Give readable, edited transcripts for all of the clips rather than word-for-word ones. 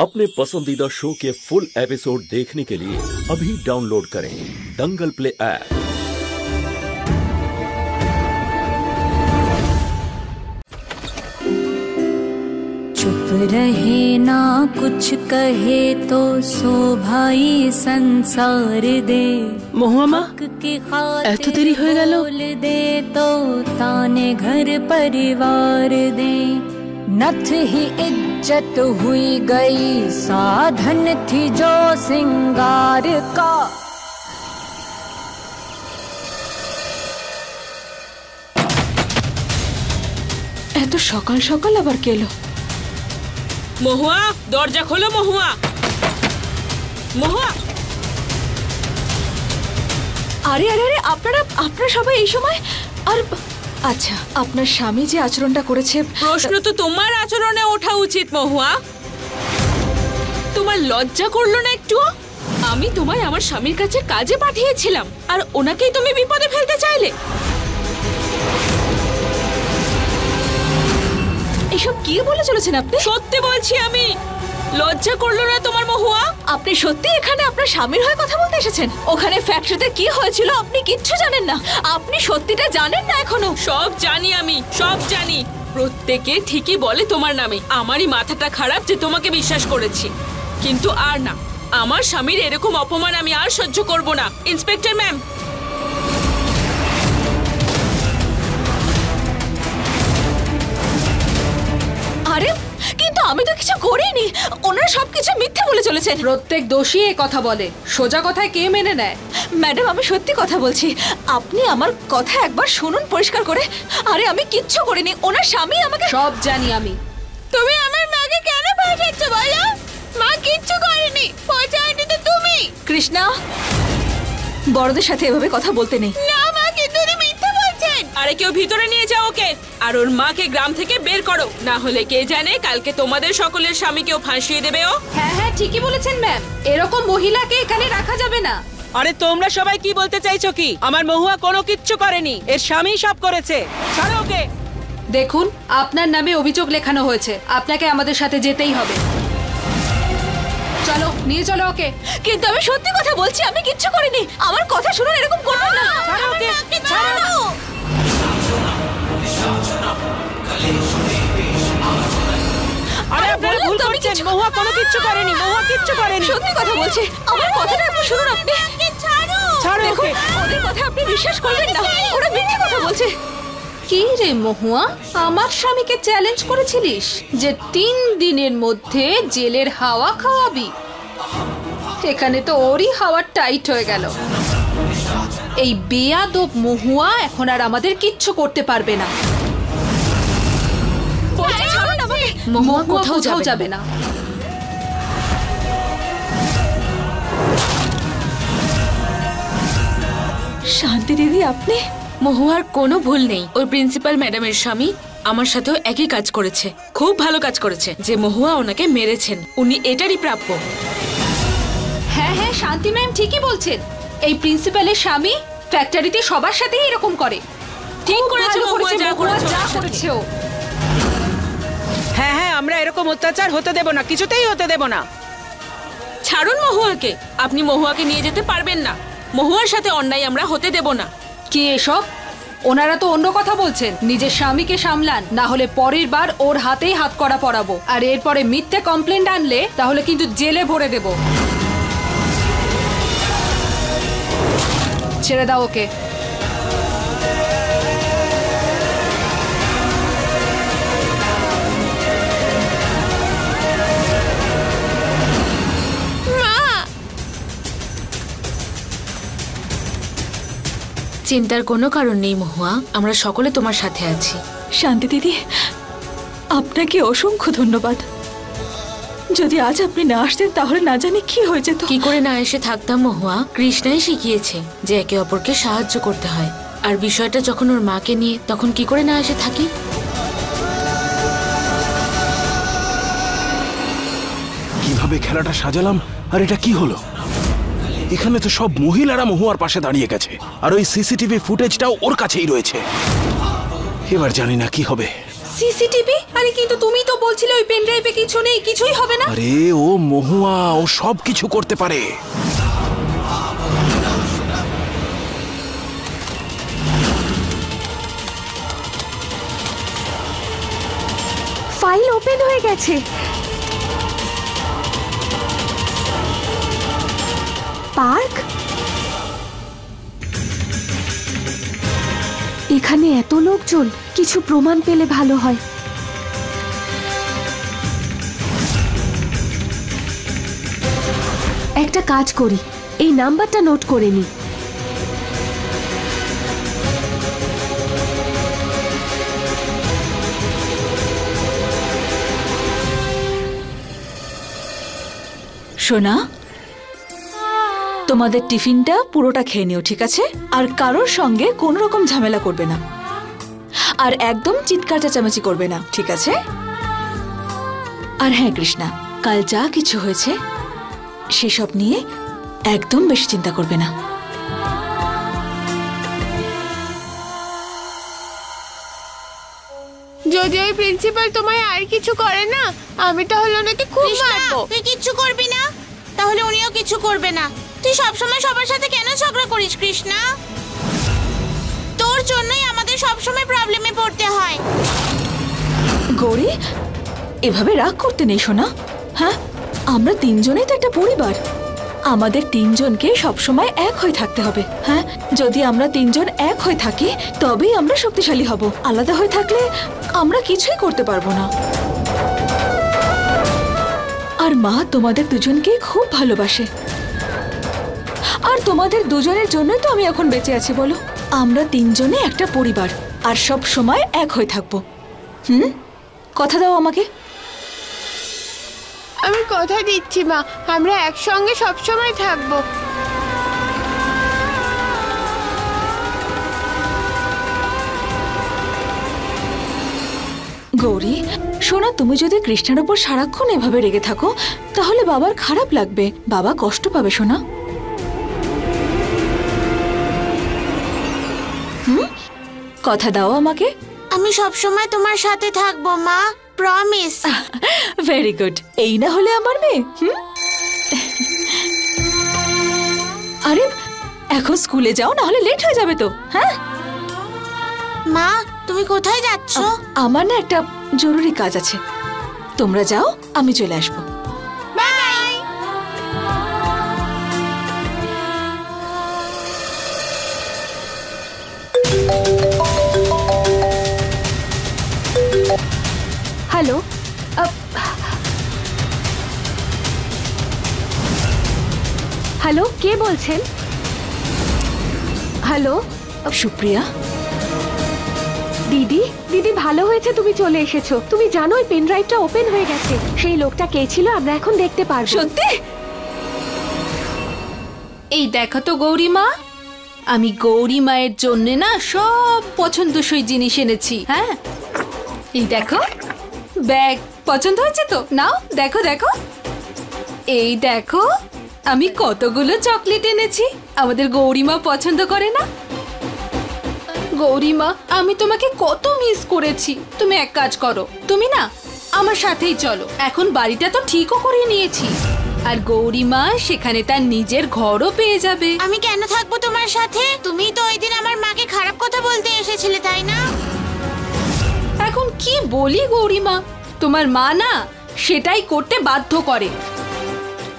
अपने पसंदीदा शो के फुल एपिसोड देखने के लिए अभी डाउनलोड करें दंगल प्ले ऐप। चुप रहे ना कुछ कहे तो सो भाई संसार दे মহুয়া এত দেরি হয়ে গেল दे तो ताने घर परिवार दे नथ ही इज्जत हुई गई साधन थी जो सिंगार का। এত সকাল সকাল আবার কেলো? মহুয়া দরজা খোলো। মহুয়া মহুয়া আরে আরে আরে আপনারা সবাই এই সময়? আর আচ্ছা, আপনার স্বামী যে আচরণটা করেছে, প্রশ্ন তো তোমার আচরণে ওঠা উচিত। মহুয়া, তোমার লজ্জা করলো না একটু? আমি তোমায় আমার স্বামীর কাছে কাজে পাঠিয়েছিলাম আর ওনাকেই তুমি বিপদে ফেলতে চাইলে। এসব কি বলে চলেছেন আপনি? সত্যি বলছি আমি। লজ্জা করলো না তোমার মহুয়া? আপনি সত্যি এখানে আপনার স্বামীর হয়ে কথা বলতে এসেছেন? ওখানে ফ্যাক্টরিতে কি হয়েছিল আপনি কিচ্ছু জানেন না? আপনি সত্যিটা জানেন না এখনো? সব জানি আমি, সব জানি। প্রত্যেকে ঠিকই বলে তোমার নামে। আমারই মাথাটা খারাপ যে তোমাকে বিশ্বাস করেছি। কিন্তু আর না, আমার স্বামীর এরকম অপমান আমি আর সহ্য করব না। ইন্সপেক্টর ম্যাম, আরে কিন্তু আমি তো কিছু করিনি। ওনারা সবকিছু মিথ্যে বলে চলেছেন। প্রত্যেক দোষী এই কথা বলে, সোজা কথায় কে মেনে নেয়? ম্যাডাম, আমি সত্যি কথা বলছি, আপনি আমার কথা একবার শুনুন পরিষ্কার করে। আরে আমি কিচ্ছু করিনি, ওনার স্বামী আমাকে। সব জানি আমি। তুমি আমার মাকে কেন পাঠাচ্ছ বলো? মা কিচ্ছু করেনি, পৌঁছায়নি তো তুমি। কৃষ্ণা, বড়দের সাথে এভাবে কথা বলতে নেই। না মা, কিন্তু উনি মিথ্যা বলছেন। আরে কেউ ভিতরে নিয়ে যাও ওকে, আর ওর মাকে গ্রাম থেকে বের করো, না হলে কে জানে কালকে তোমাদের সকলের স্বামীকেও ফাঁসিয়ে দেবে ও। হ্যাঁ হ্যাঁ, ঠিকই বলেছেন ম্যাম, এরকম মহিলাকে এখানে রাখা যাবে না। আরে তোমরা সবাই কি বলতে চাইছো কি? আমার মহুয়া কোনো কিচ্ছু করেনি, এর স্বামী সব করেছে। ছাড়ো ওকে। দেখুন, আপনার নামে অভিযোগ লেখানো হয়েছে, আপনাকে আমাদের সাথে যেতেই হবে। চলো, নিয়ে চলো ওকে। কিন্তু আমি সত্যি কথা বলছি, আমি কিচ্ছু করিনি। আমার কথা শুনুন, এরকম করবেন না। ছাড়ো ওকে, ছাড়ো। আরে আপনারা ভুল করছেন, মহুয়া কোনো কিচ্ছু করেনি, মহুয়া কিচ্ছু করেনি। সত্যি কথা বলছি, আমার কথাটা একটু শুনুন আপনি। ছাড়ো দেখুন, ওকে। ওদের কথা আপনি বিশ্বাস করবেন না, ওরা মিথ্যে কথা বলছে। কি রে মহুয়া, আমার স্বামীকে চ্যালেঞ্জ করেছিলিস যে 3 দিনের মধ্যে জেলের হাওয়া খাওয়াবি? এখানে তো ওরই হাওয়া টাইট হয়ে গেল। এই বেয়াদব মহুয়া এখন আর আমাদের কিচ্ছু করতে পারবে না। বলছি ছাড়ুন আমাকে। মহুয়া কোথাও যাবে না। শান্তি দিদি, আপনি? মহুয়ার কোনো ভুল নেই। ওর প্রিন্সিপাল ম্যাডামের স্বামী আমার সাথেও একই কাজ করেছে, খুব ভালো কাজ করেছে। যে মহুয়া ওনাকে মেরেছেন, উনি এটারই প্রাপ্য। হ্যাঁ হ্যাঁ, শান্তি ম্যাম ঠিকই বলছেন। এই প্রিন্সিপালের স্বামী ফ্যাক্টরিতে সবার সাথেই এরকম করে। ঠিক করেছে মহুয়া, যা করেছে ও। হ্যাঁ হ্যাঁ, আমরা এরকম অত্যাচার হতে দেব না, কিছুতেই হতে দেব না। ছাড়ুন মহুয়াকে। আপনি মহুয়াকে নিয়ে যেতে পারবেন না। মহুয়ার সাথে অন্যায় আমরা হতে দেব না। কি এসব? ওনারা তো অন্য কথা বলছেন। নিজের স্বামীকে সামলান, না হলে পরের বার ওর হাতেই হাত করা পরাবো। আর এরপরে মিথ্যে কমপ্লেন্ট আনলে তাহলে কিন্তু জেলে ভরে দেব। ছেড়ে দাও ওকে। চিন্তার কোনো কারণ নেই মহুয়া, আমরা সকলে তোমার সাথে আছি। শান্তি দিদি, আপনাকে অসংখ্য ধন্যবাদ। যদি আজ আপনি না আসতেন তাহলে না জানি কি হয়ে যেত। কি করে না এসে থাকতাম মহুয়া? কৃষ্ণাই শিখিয়েছে যে একে অপরকে সাহায্য করতে হয়। আর বিষয়টা যখন ওর মাকে নিয়ে, তখন কি করে না এসে থাকি? কিভাবে খেলাটা সাজালাম, আর এটা কি হলো? এখানে তো সব মহিলারা মহুয়ার পাশে দাঁড়িয়ে গেছে, আর ওই সিসিটিভি ফুটেজটাও ওর কাছেই রয়েছে। এবার জানি না কি হবে। সিসিটিভি? আরে কিন্তু তুমি তো বলছিলে ওই পেন ড্রাইভে কিছু নেই, কিছুই হবে না। আরে ও মহুয়া, ও সব কিছু করতে পারে। ফাইল ওপেন হয়ে গেছে। পার্ক, এখানে এত লোকজন, কিছু প্রমাণ পেলে ভালো হয়। একটা কাজ করি, এই নাম্বারটা নোট করে নি। সোনা, তোমাদের টিফিনটা পুরোটা খেয়ে নিও, ঠিক আছে? আর কারোর সঙ্গে কোনো রকম ঝামেলা করবে না, আর একদম চিৎকার চেঁচামেচি করবে না, ঠিক আছে? আর হ্যাঁ কৃষ্ণা, কাল যা কিছু হয়েছে সেসব নিয়ে একদম বেশি চিন্তা করবে না। যদি ওই প্রিন্সিপাল তোমায় আর কিছু করে না, আমি তাহলে ওনাকে খুব মারবো। তুই কিচ্ছু করবি না, তাহলে উনিও কিছু করবে না। তুই সবসময় সবার সাথে কেন ঝগড়া করিস কৃষ্ণা? তোর জন্যই আমাদের সবসময় প্রবলেমে পড়তে হয়। গৌরী, এভাবে রাগ করতে নেই সোনা। হ্যাঁ, আমরা তিনজনেই তো একটা পরিবার, আমাদের তিনজনকে সবসময় এক হয়ে থাকতে হবে। হ্যাঁ, যদি আমরা তিনজন এক হয়ে থাকি তবেই আমরা শক্তিশালী হব। আলাদা হয়ে থাকলে আমরা কিছুই করতে পারবো না। আর মা তোমাদের দুজনকে খুব ভালোবাসে, আর তোমাদের দুজনের জন্যই তো আমি এখন বেঁচে আছি। বলো, আমরা তিনজনে একটা পরিবার, আর সব সময় এক হয়ে থাকবো। কথা দাও আমাকে। আমি কথা দিচ্ছি মা, আমরা একসঙ্গে সবসময় থাকবো। গৌরী সোনা, তুমি যদি কৃষ্ণের ওপর সারাক্ষণ এভাবে রেগে থাকো তাহলে বাবার খারাপ লাগবে, বাবা কষ্ট পাবে সোনা। কথা দাও আমাকে। আমি সবসময় তোমার সাথে থাকবো মা, প্রমিস। Very good. এই না হলে আমার মেয়ে। আরে এখন স্কুলে যাও, না হলে লেট হয়ে যাবে তো। হ্যাঁ মা, তুমি কোথায় যাচ্ছ? আমার না একটা জরুরি কাজ আছে, তোমরা যাও, আমি চলে আসবো। বাই। হ্যালো, হ্যালো, কে বলছেন? হ্যালো, সুপ্রিয়া। দিদি, দিদি ভালো হয়েছে তুমি চলে এসেছো। তুমি জানো ওই পেন ড্রাইভটা ওপেন হয়ে গেছে। সেই লোকটা কে ছিল আমরা এখন দেখতে পারবো। সত্যি? এই দেখো তো গৌরীমা, আমি গৌরী মায়ের জন্য না সব পছন্দসই জিনিস এনেছি। হ্যাঁ, এই দেখো ব্যাগ, পছন্দ হয়েছে তো? নাও দেখো দেখো। এই দেখো আমি কতগুলো চকলেট এনেছি, আমাদের গৌরীমা পছন্দ করে না? গৌরীমা, আমি তোমাকে কত মিস করেছি। তুমি এক কাজ করো, তুমি না আমার সাথেই চলো। এখন বাড়িটা তো ঠিকও করে নিয়েছি, আর গৌরীমা সেখানে তার নিজের ঘরও পেয়ে যাবে। আমি কেন থাকবো তোমার সাথে? তুমি তো ওই দিন আমার মাকে খারাপ কথা বলতে এসেছিলে, তাই না? এখন কি বলি গৌরীমা, তোমার মা না সেটাই করতে বাধ্য করে।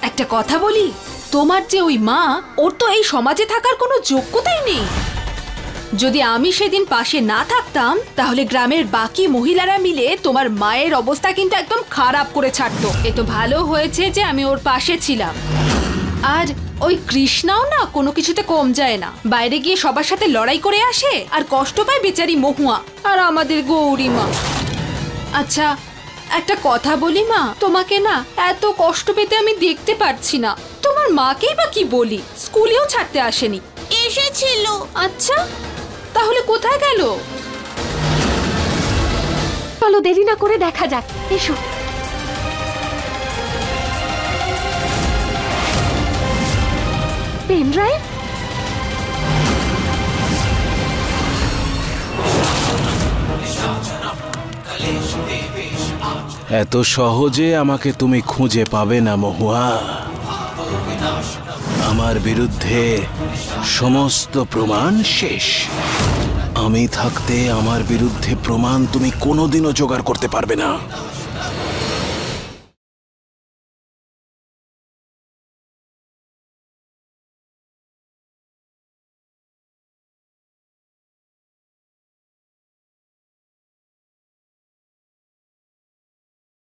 একটা কথা বলি, তোমার যে ওই মা, ওর তো এই সমাজে থাকার কোনো যোগ্যতাই নেই। যদি আমি সেদিন পাশে না থাকতাম তাহলে গ্রামের বাকি মহিলারা মিলে তোমার মায়ের অবস্থা কিন্তু একদম খারাপ করে ছাড়তো। এ তো ভালো হয়েছে যে আমি ওর পাশে ছিলাম। আর ওই কৃষ্ণাও না কোনো কিছুতে কম যায় না, বাইরে গিয়ে সবার সাথে লড়াই করে আসে, আর কষ্ট পায় বেচারি মহুয়া আর আমাদের গৌরীমা। আচ্ছা একটা কথা বলি মা, তোমাকে না এত কষ্ট পেতে আমি দেখতে পারছি না। তোমার মাকেই বা কি বলি, স্কুলেও ছাড়তে আসেনি। এসেছিল। আচ্ছা তাহলে কোথায় গেল? চলো দেরি না করে দেখা যাক, এসো। পেন ড্রাইভ, এত সহজে আমাকে তুমি খুঁজে পাবে না মহুয়া। আমার বিরুদ্ধে সমস্ত প্রমাণ শেষ। আমি থাকতে আমার বিরুদ্ধে প্রমাণ তুমি কোনোদিনও জোগাড় করতে পারবে না।